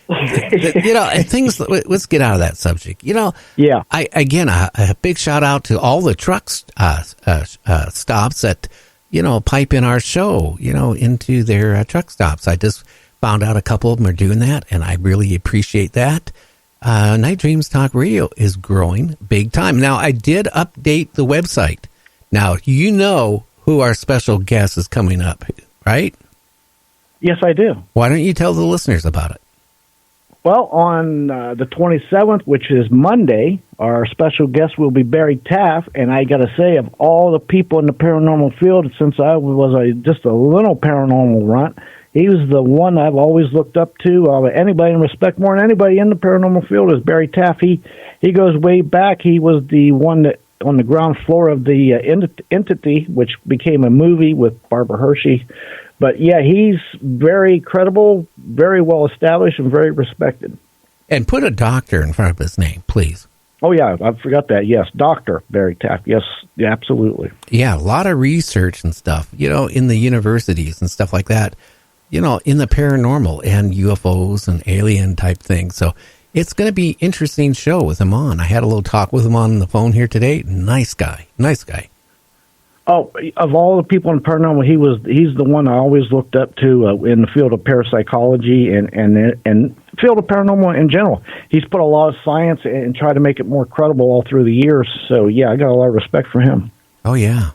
But and things. Let's get out of that subject. Yeah. A big shout out to all the truck stops that pipe in our show, into their truck stops. I just found out a couple of them are doing that, and I really appreciate that. Night Dreams Talk Radio is growing big time. Now, I did update the website. Now, who our special guest is coming up, right? Yes, I do. Why don't you tell the listeners about it? Well, on the 27th, which is Monday, our special guest will be Barry Taff, and I got to say, of all the people in the paranormal field, since I was just a little paranormal runt, he was the one I've always looked up to. Anybody in respect more than anybody in the paranormal field is Barry Taff. He goes way back. He was the one that on the ground floor of the Entity, which became a movie with Barbara Hershey. But yeah, he's very credible, very well established, and very respected. And put a doctor in front of his name, please. Oh yeah, I forgot that. Yes, Dr. Barry Taft. Yes, yeah, absolutely. Yeah, a lot of research and stuff, in the universities and stuff like that, in the paranormal and UFOs and alien type things. So it's going to be an interesting show with him on. I had a little talk with him on the phone here today. Nice guy. Oh, of all the people in paranormal, he's the one I always looked up to in the field of parapsychology and field of paranormal in general. He's put a lot of science and tried to make it more credible all through the years. So yeah, I got a lot of respect for him. Oh yeah.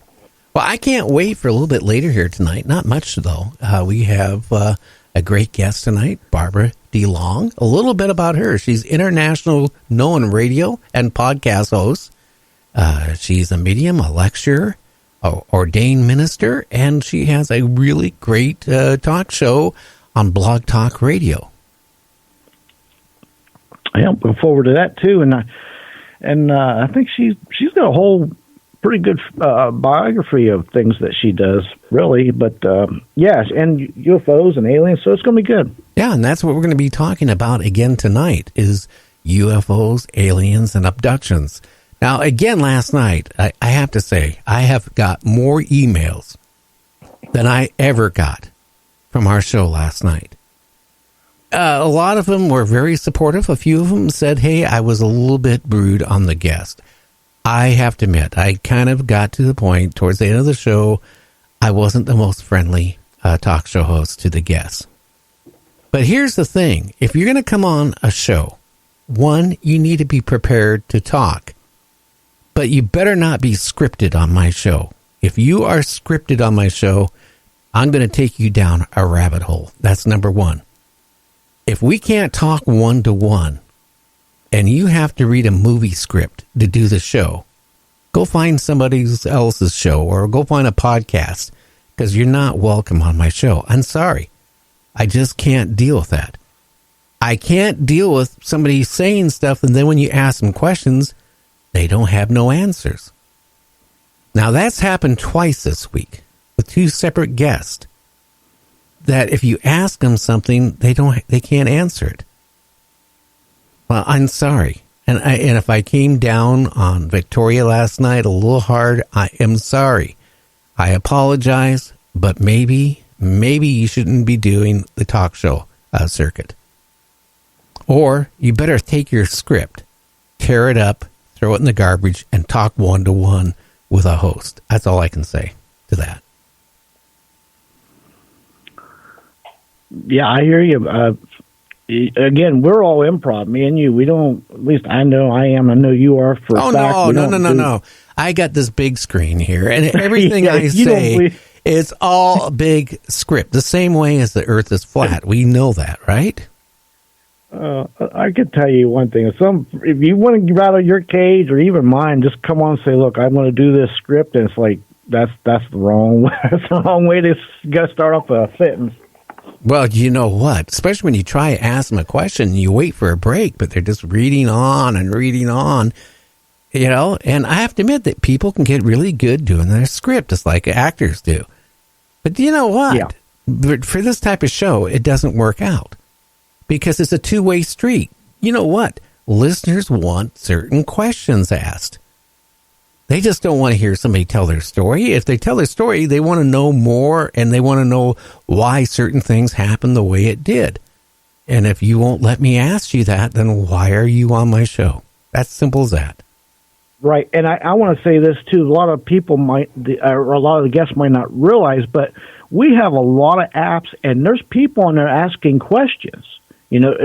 Well, I can't wait for a little bit later here tonight. Not much though. We have a great guest tonight, Barbara Delong. A little bit about her. She's international known radio and podcast host. She's a medium, a lecturer, ordained minister, and she has a really great talk show on Blog Talk Radio. Yeah, I'm looking forward to that too, and I think she's got a whole pretty good biography of things that she does, really. But yes, and UFOs and aliens, so it's going to be good. Yeah, and that's what we're going to be talking about again tonight: is UFOs, aliens, and abductions. Now, again, last night, I have to say, I have got more emails than I ever got from our show last night. A lot of them were very supportive. A few of them said, hey, I was a little bit rude on the guest. I have to admit, I kind of got to the point towards the end of the show, I wasn't the most friendly talk show host to the guests. But here's the thing. If you're going to come on a show, one, you need to be prepared to talk. But you better not be scripted on my show. If you are scripted on my show, I'm going to take you down a rabbit hole. That's number one. If we can't talk one-to-one, and you have to read a movie script to do the show, go find somebody else's show or go find a podcast, because you're not welcome on my show. I'm sorry. I just can't deal with that. I can't deal with somebody saying stuff, and then when you ask them questions, they don't have no answers. Now, that's happened twice this week with two separate guests, that if you ask them something, they can't answer it. Well, I'm sorry. And if I came down on Victoria last night a little hard, I am sorry. I apologize, but maybe you shouldn't be doing the talk show circuit. Or you better take your script, tear it up, throw it in the garbage, and talk one-to-one with a host. That's all I can say to that. Yeah, I hear you. Again, we're all improv. Me and you, we don't, at least I know I am. I know you are for a fact. No. I got this big screen here, and everything I say is all a big script. The same way as the earth is flat. We know that, right? I could tell you one thing. If you want to get out of your cage or even mine, just come on and say, look, I'm going to do this script. And it's like, that's the wrong way to start off a sentence. Well, you know what? Especially when you try to ask them a question, you wait for a break, but they're just reading on, and I have to admit that people can get really good doing their script, just like actors do. But you know what? Yeah. For this type of show, it doesn't work out because it's a two-way street. You know what? Listeners want certain questions asked. They just don't want to hear somebody tell their story. If they tell their story, they want to know more, and they want to know why certain things happened the way it did. And if you won't let me ask you that, then why are you on my show? That's simple as that. Right, and I want to say this too. A lot of people or a lot of the guests might not realize, but we have a lot of apps, and there's people on there asking questions. You know,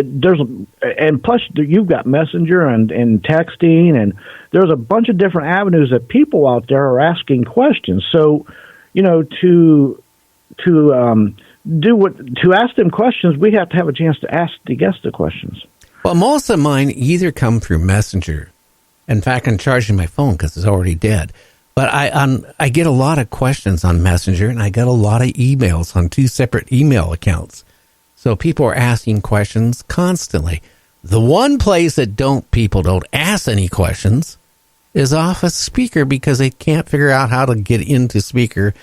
and plus you've got Messenger and texting, and there's a bunch of different avenues that people out there are asking questions. So, you know, to ask them questions, we have to have a chance to ask the guests the questions. Well, most of mine either come through Messenger. In fact, I'm charging my phone because it's already dead. But I get a lot of questions on Messenger, and I get a lot of emails on 2 separate email accounts. So people are asking questions constantly. The one place that people don't ask any questions is off a speaker, because they can't figure out how to get into speaker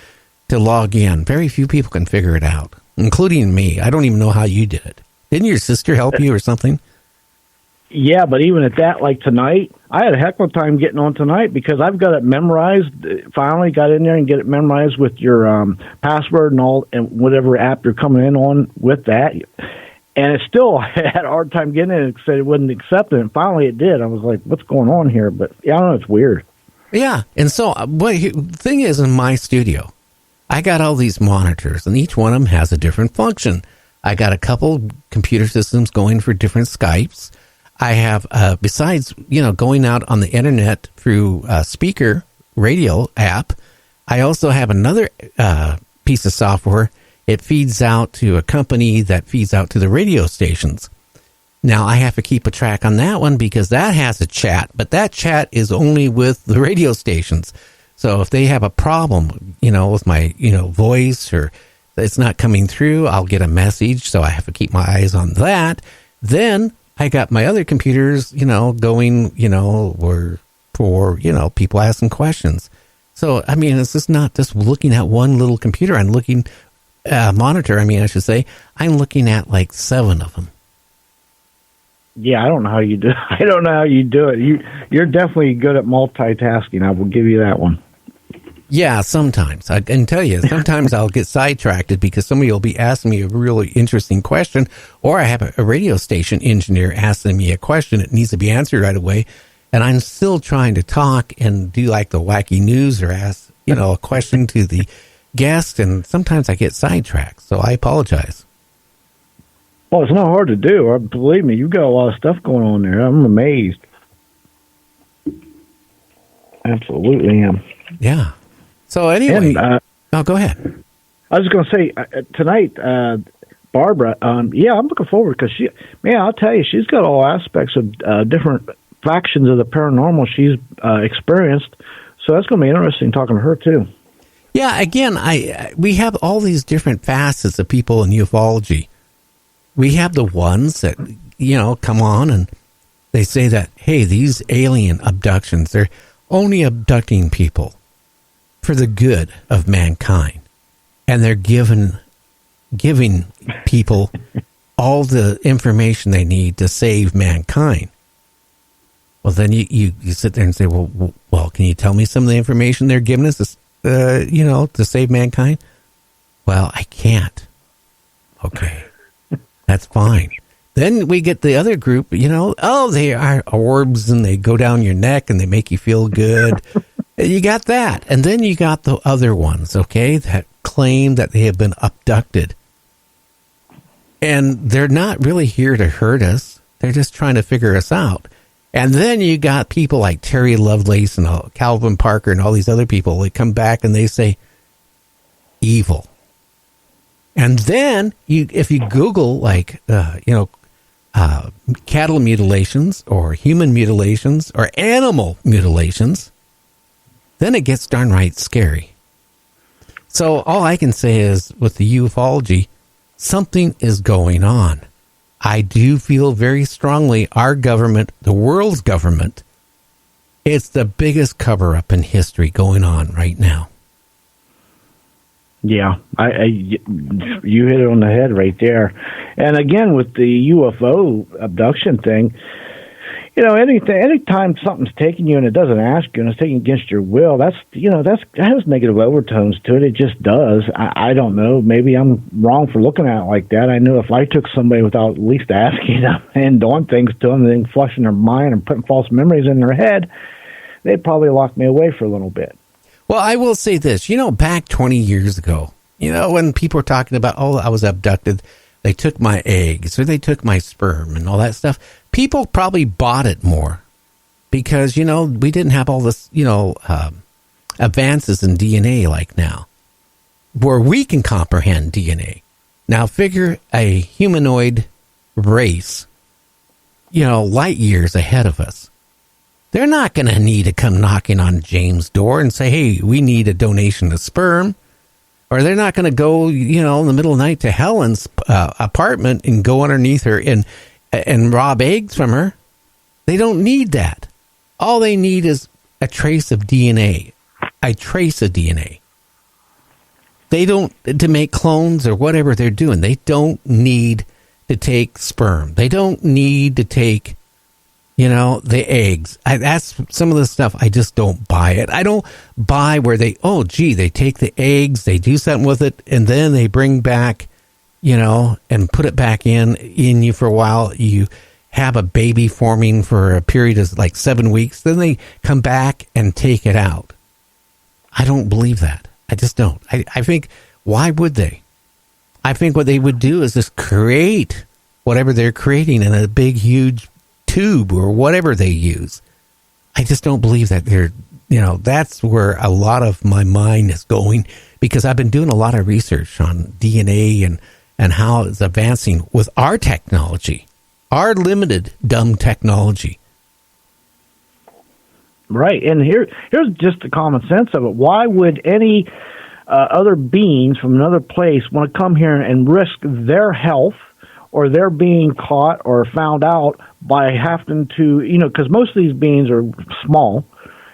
to log in. Very few people can figure it out, including me. I don't even know how you did it. Didn't your sister help you or something? Yeah, but even at that, like tonight, I had a heck of a time getting on tonight because I've got it memorized. Finally got in there and get it memorized with your password and whatever app you're coming in on with that. And it still had a hard time getting in. It said it wouldn't accept it. And finally it did. I was like, what's going on here? But yeah, I don't know. It's weird. Yeah. And so the thing is, in my studio, I got all these monitors, and each one of them has a different function. I got a couple computer systems going for different Skypes. I have, besides, going out on the internet through a speaker radio app, I also have another piece of software. It feeds out to a company that feeds out to the radio stations. Now, I have to keep a track on that one because that has a chat, but that chat is only with the radio stations. So if they have a problem, with my, voice, or it's not coming through, I'll get a message. So I have to keep my eyes on that. Then I got my other computers, going, for people asking questions. So, I mean, it's just not just looking at one little computer. I'm looking, monitor, I should say. I'm looking at like 7 of them. Yeah, I don't know how you do it. You're definitely good at multitasking. I will give you that one. Yeah, sometimes. I can tell you, sometimes I'll get sidetracked because somebody will be asking me a really interesting question, or I have a radio station engineer asking me a question that needs to be answered right away, and I'm still trying to talk and do like the wacky news or ask, a question to the guest, and sometimes I get sidetracked, so I apologize. Well, it's not hard to do. Believe me, you've got a lot of stuff going on there. I'm amazed. Absolutely am. Yeah. So anyway, go ahead. I was going to say tonight, Barbara. I'm looking forward because I'll tell you, she's got all aspects of different factions of the paranormal she's experienced. So that's going to be interesting talking to her too. Yeah. Again, we have all these different facets of people in ufology. We have the ones that come on and they say that, hey, these alien abductions, they're only abducting people for the good of mankind, and they're giving people all the information they need to save mankind. Well, then you sit there and say, well, can you tell me some of the information they're giving us, to save mankind? Well, I can't. Okay, that's fine. Then we get the other group, they are orbs and they go down your neck and they make you feel good. You got that. And then you got the other ones, okay, that claim that they have been abducted. And they're not really here to hurt us. They're just trying to figure us out. And then you got people like Terry Lovelace and Calvin Parker and all these other people. They come back and they say, evil. And then if you Google cattle mutilations or human mutilations or animal mutilations, then it gets darn right scary. So all I can say is with the ufology, something is going on. I do feel very strongly our government, the world's government, it's the biggest cover-up in history going on right now. Yeah, you hit it on the head right there. And again, with the UFO abduction thing, anytime something's taking you and it doesn't ask you and it's taken against your will, that has negative overtones to it. It just does. I don't know. Maybe I'm wrong for looking at it like that. I know if I took somebody without at least asking them and doing things to them and then flushing their mind and putting false memories in their head, they'd probably lock me away for a little bit. Well, I will say this, back 20 years ago, when people were talking about, I was abducted, they took my eggs or they took my sperm and all that stuff. People probably bought it more because, we didn't have all this, advances in DNA like now, where we can comprehend DNA. Now, figure a humanoid race, light years ahead of us. They're not going to need to come knocking on James' door and say, hey, we need a donation of sperm. Or they're not going to go, in the middle of the night to Helen's apartment and go underneath her and rob eggs from her. They don't need that. All they need is a trace of DNA. A trace of DNA. They don't, to make clones or whatever they're doing, they don't need to take sperm. They don't need to take, the eggs. That's some of the stuff. I just don't buy it. I don't buy where they take the eggs, they do something with it, and then they bring back, and put it back in you for a while. You have a baby forming for a period of like 7 weeks. Then they come back and take it out. I don't believe that. I just don't. I think, why would they? I think what they would do is just create whatever they're creating in a big, huge tube or whatever they use. I just don't believe that they're, that's where a lot of my mind is going, because I've been doing a lot of research on DNA and how it's advancing with our technology, our limited, dumb technology. Right. And here's just the common sense of it. Why would any other beings from another place want to come here and risk their health or they're being caught or found out by having to, because most of these beings are small,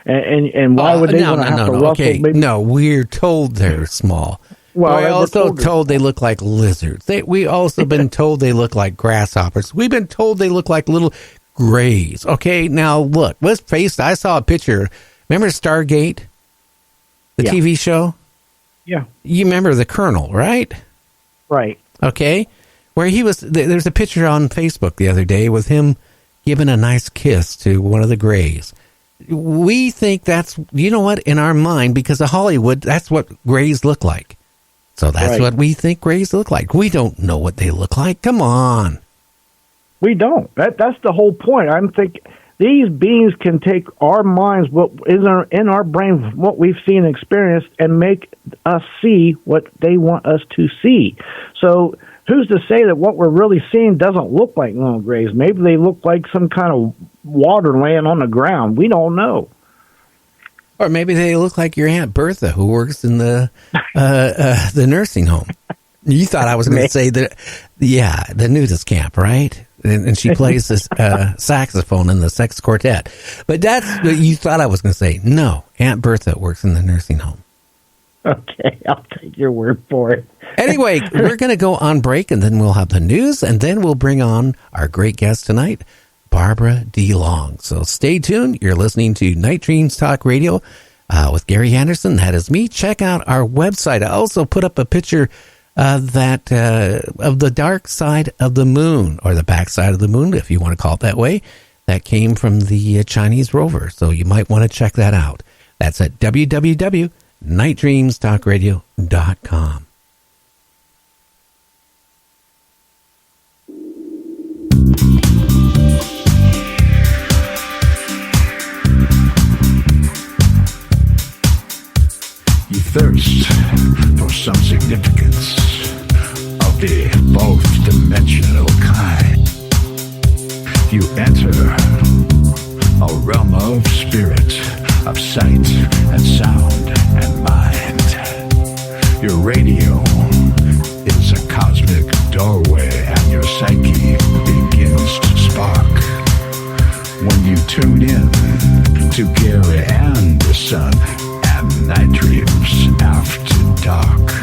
and why would they want to have to rustle? Okay. No, we're told they're small. Well, we're also told they look like lizards. We also been told they look like grasshoppers. We've been told they look like little grays. Okay, now look, let's face it. I saw a picture. Remember Stargate, the TV show? Yeah. You remember the Colonel, right? Right. Okay. Where he was, there's a picture on Facebook the other day with him giving a nice kiss to one of the Greys. We think that's, in our mind, because of Hollywood, that's what Greys look like. So that's what we think Greys look like. We don't know what they look like. Come on. We don't. That's the whole point. I'm thinking these beings can take our minds, what is in our brain, what we've seen and experienced, and make us see what they want us to see. So who's to say that what we're really seeing doesn't look like little grays? Maybe they look like some kind of water laying on the ground. We don't know. Or maybe they look like your Aunt Bertha, who works in the nursing home. You thought I was going to say that, the nudist camp, right? And she plays this saxophone in the Sex Quartet. But that's what you thought I was going to say. No, Aunt Bertha works in the nursing home. Okay, I'll take your word for it. Anyway, we're going to go on break, and then we'll have the news, and then we'll bring on our great guest tonight, Barbara Delong. So stay tuned. You're listening to Night Dreams Talk Radio with Gary Anderson. That is me. Check out our website. I also put up a picture of the dark side of the moon, or the back side of the moon, if you want to call it that way. That came from the Chinese rover, so you might want to check that out. That's at www.nightdreamstalkradio.com. You thirst for some significance of the both dimensional kind. You enter a realm of spirit, of sight and sound and mind. Your radio is a cosmic doorway, and your psyche begins to spark. When you tune in to Gary Anderson and Night Dreams After Dark.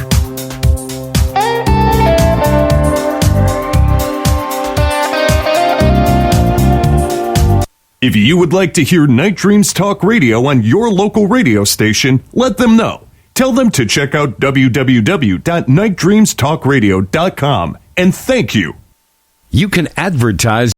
If you would like to hear Night Dreams Talk Radio on your local radio station, let them know. Tell them to check out www.nightdreamstalkradio.com. And thank you. You can advertise